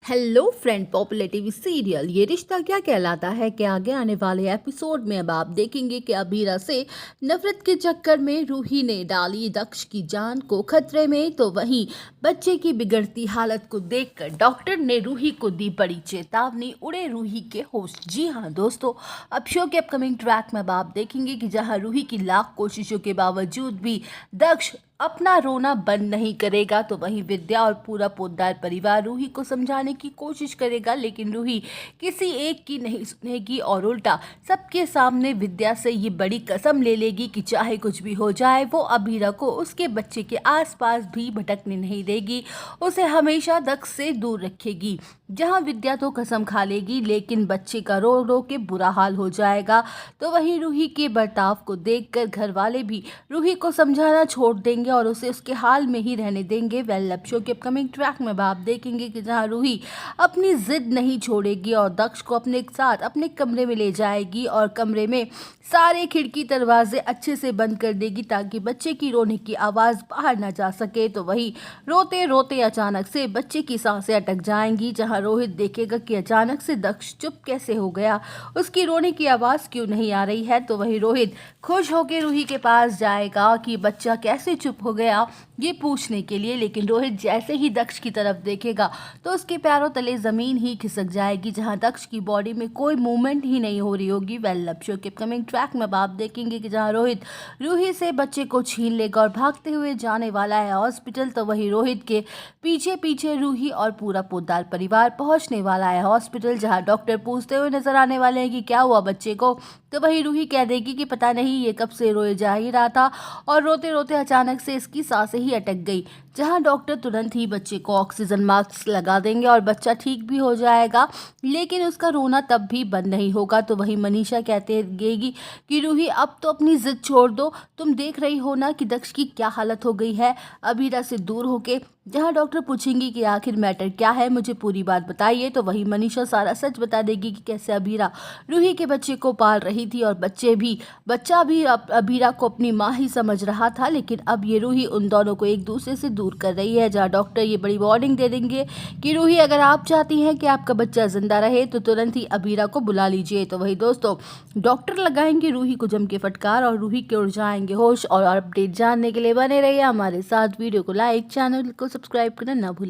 Hello friend, popular TV serial ये रिश्ता क्या कहलाता है के आगे आने वाले एपिसोड में अब आप देखेंगे कि अबीरा से नफरत के चक्कर में रूही ने डाली दक्ष की जान को खतरे में। तो वहीं बच्चे की बिगड़ती हालत को देखकर डॉक्टर ने रूही को दी बड़ी चेतावनी, उड़े रूही के होश। जी हाँ दोस्तों, अब शो के अपकमिंग ट्रैक में अब आप देखेंगे कि जहां रूही की लाख कोशिशों के बावजूद भी दक्ष अपना रोना बंद नहीं करेगा, तो वहीं विद्या और पूरा पोद्दार परिवार रूही को समझाने की कोशिश करेगा, लेकिन रूही किसी एक की नहीं सुनेगी और उल्टा सबके सामने विद्या से ये बड़ी कसम ले लेगी कि चाहे कुछ भी हो जाए वो अबीरा को उसके बच्चे के आसपास भी भटकने नहीं देगी, उसे हमेशा दक्ष से दूर रखेगी। जहां विद्या तो कसम खा लेगी, लेकिन बच्चे का रो रो के बुरा हाल हो जाएगा। तो वहीं रूही के बर्ताव को देखकर घर वाले भी रूही को समझाना छोड़ देंगे और उसे उसके हाल में ही रहने देंगे। वेल, अब शो के अपकमिंग ट्रैक में आप देखेंगे कि जहां रूही अपनी जिद नहीं छोड़ेगी और दक्ष को अपने साथ अपने कमरे में ले जाएगी और कमरे में सारे खिड़की दरवाजे अच्छे से बंद कर देगी ताकि बच्चे की रोने की आवाज़ बाहर ना जा सके। तो वहीं रोते रोते अचानक से बच्चे की सांसें अटक जाएंगी। जहां रोहित देखेगा कि अचानक से दक्ष चुप कैसे हो गया, उसकी रोने की आवाज़ क्यों नहीं आ रही है। तो वहीं रोहित खुश होकर रूही के पास जाएगा कि बच्चा कैसे चुप हो गया ये पूछने के लिए, लेकिन रोहित जैसे ही दक्ष की तरफ देखेगा तो उसके पैरों तले ज़मीन ही खिसक जाएगी, जहां दक्ष की बॉडी में कोई मूवमेंट ही नहीं हो रही होगी। वेल, अब शो के कमिंग ट्रैक में आप देखेंगे कि जहां रोहित रूही से बच्चे को छीन लेगा और भागते हुए जाने वाला है हॉस्पिटल, तो वहीं रोहित के पीछे पीछे रूही और पूरा पोद्दार परिवार पहुंचने वाला है हॉस्पिटल, जहां डॉक्टर पूछते हुए नजर आने वाले हैं कि क्या हुआ बच्चे को। तो वहीं रूही कह देगी कि पता नहीं ये कब से रोए जा ही रहा था और रोते रोते अचानक से इसकी सांसें ही अटक गई, जहां डॉक्टर तुरंत ही बच्चे को ऑक्सीजन मास्क लगा देंगे और बच्चा ठीक भी हो जाएगा, लेकिन उसका रोना तब भी बंद नहीं होगा। तो वहीं मनीषा कहते रहेगी कि रूही अब तो अपनी जिद छोड़ दो, तुम देख रही हो ना कि दक्ष की क्या हालत हो गई है अबीरा से दूर होके। जहां डॉक्टर पूछेंगी कि आखिर मैटर क्या है, मुझे पूरी बात बताइए, तो वही मनीषा सारा सच बता देगी कि कैसे अबीरा रूही के बच्चे को पाल रही थी और बच्चा भी अबीरा को अपनी माँ ही समझ रहा था, लेकिन अब ये रूही उन दोनों को एक दूसरे से दूर कर रही है। जहां डॉक्टर ये बड़ी वार्निंग दे देंगे कि रूही अगर आप चाहती हैं कि आपका बच्चा जिंदा रहे तो तुरंत ही अबीरा को बुला लीजिए। तो वही दोस्तों, डॉक्टर लगाएंगे रूही को जम के फटकार और रूही के उड़ जाएंगे होश। और अपडेट जानने के लिए बने रहिए हमारे साथ, वीडियो को लाइक, चैनल को सब्सक्राइब करना ना भूलें।